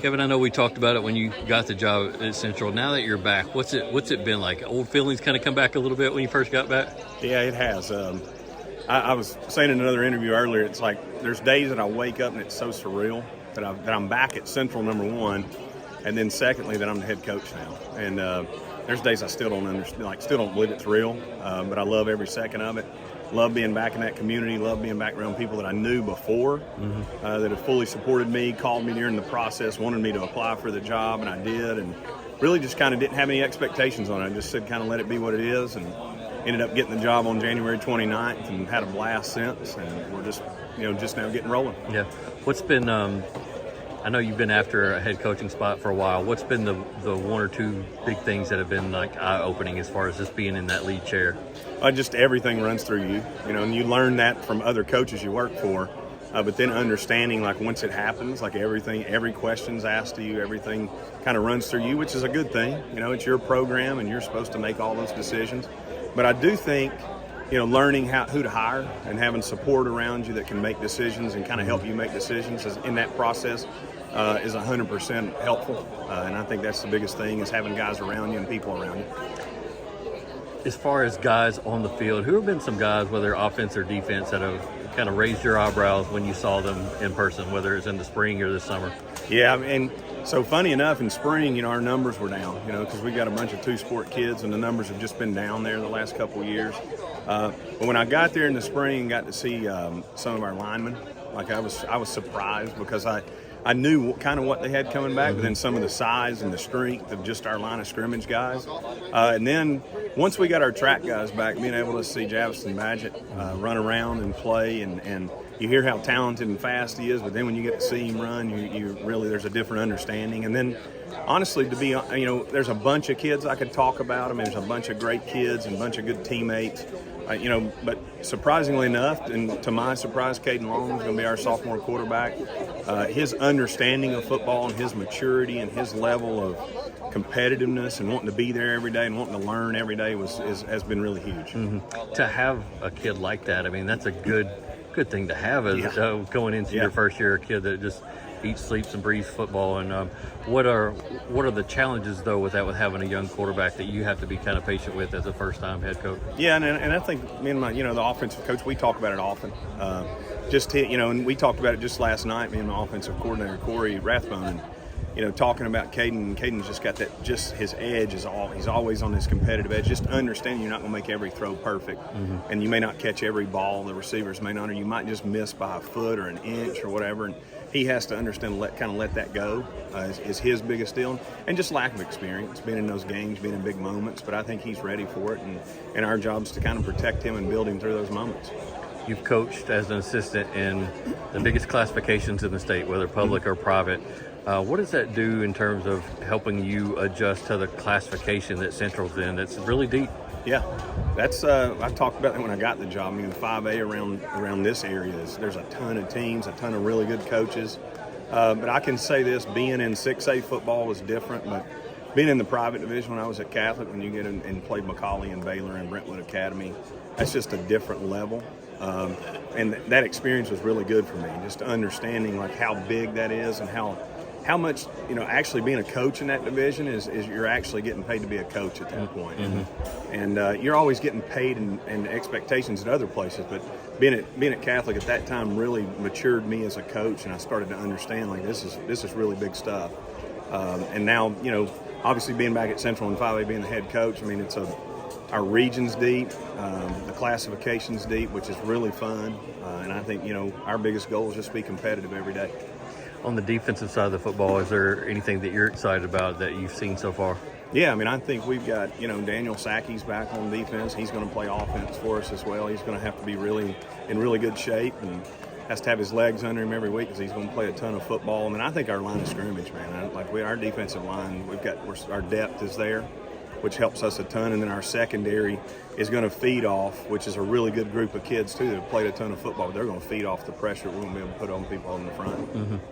Kevin, I know we talked about it when you got the job at Central. Now that you're back, what's it been like? Old feelings kind of come back a little bit when you first got back? Yeah, it has. I was saying in another interview earlier, it's like there's days that I wake up and it's so surreal that I'm back at Central, number one, and then secondly that I'm the head coach now. And there's days I still don't understand, still don't believe it's real, but I love every second of it. Love being back in that community, love being back around people that I knew before, that have fully supported me, called me during the process, wanted me to apply for the job, and I did, and really just kind of didn't have any expectations on it. I just said kind of let it be what it is, and ended up getting the job on January 29th and had a blast since, and we're just now getting rolling. Yeah. What's been, I know you've been after a head coaching spot for a while. What's been the one or two big things that have been like eye-opening as far as just being in that lead chair? Just everything runs through you, and you learn that from other coaches you work for. But then understanding, once it happens, every question's asked to you, everything kind of runs through you, which is a good thing. It's your program, and you're supposed to make all those decisions. But I do think, learning who to hire and having support around you that can make decisions and kind of help you make decisions in that process is 100% helpful. And I think that's the biggest thing, is having guys around you and people around you. As far as guys on the field, who have been some guys, whether offense or defense, that have kind of raised your eyebrows when you saw them in person, whether it's in the spring or this summer? Yeah, and so funny enough, in spring, our numbers were down, because we got a bunch of two-sport kids, and the numbers have just been down there the last couple of years. But when I got there in the spring and got to see some of our linemen, I was surprised, because I knew kind of what they had coming back, but then some of the size and the strength of just our line of scrimmage guys. And then once we got our track guys back, being able to see Javiston Badgett run around and play, and you hear how talented and fast he is, but then when you get to see him run, you really, there's a different understanding. And then honestly, to be, there's a bunch of kids I could talk about. I mean, there's a bunch of great kids and a bunch of good teammates. But surprisingly enough, and to my surprise, Caden Long is going to be our sophomore quarterback. His understanding of football and his maturity and his level of competitiveness and wanting to be there every day and wanting to learn every day has been really huge. To have a kid like that, I mean, that's a good thing to have as going into your first year, a kid that just eats, sleeps, and breathes football. And what are the challenges though with having a young quarterback that you have to be kind of patient with as a first-time head coach? Yeah, and I think me and my the offensive coach, we talk about it often. And we talked about it just last night. Me and my offensive coordinator Corey Rathbone, and talking about Caden. Caden's just got his edge is all. He's always on this competitive edge. Just understanding you're not going to make every throw perfect, and you may not catch every ball. The receivers may not, or you might just miss by a foot or an inch or whatever. And he has to understand, let that go is his biggest deal, and just lack of experience, being in those games, being in big moments. But I think he's ready for it, and our job is to kind of protect him and build him through those moments. You've coached as an assistant in the biggest classifications in the state, whether public or private. What does that do in terms of helping you adjust to the classification that Central's in? That's really deep. Yeah, that's I talked about that when I got the job. 5A around this area there's a ton of teams, a ton of really good coaches. But I can say this: being in 6A football was different, but being in the private division when I was at Catholic, when you get in and played McCallie and Baylor and Brentwood Academy, that's just a different level. And that experience was really good for me, just understanding how big that is and how much, actually being a coach in that division is you're actually getting paid to be a coach at that point. And you're always getting paid and expectations at other places, but being at Catholic at that time really matured me as a coach, and I started to understand this is really big stuff. And now, obviously being back at Central and 5A, being the head coach, our region's deep, the classification's deep, which is really fun. And I think, our biggest goal is just to be competitive every day. On the defensive side of the football, is there anything that you're excited about that you've seen so far? Yeah, I think we've got, Daniel Sackey's back on defense. He's going to play offense for us as well. He's going to have to be in really good shape and has to have his legs under him every week because he's going to play a ton of football. And then I think our line of scrimmage, man, our defensive line, our depth is there, which helps us a ton. And then our secondary is going to feed off, which is a really good group of kids too that have played a ton of football. They're going to feed off the pressure we're going to be able to put on people on the front.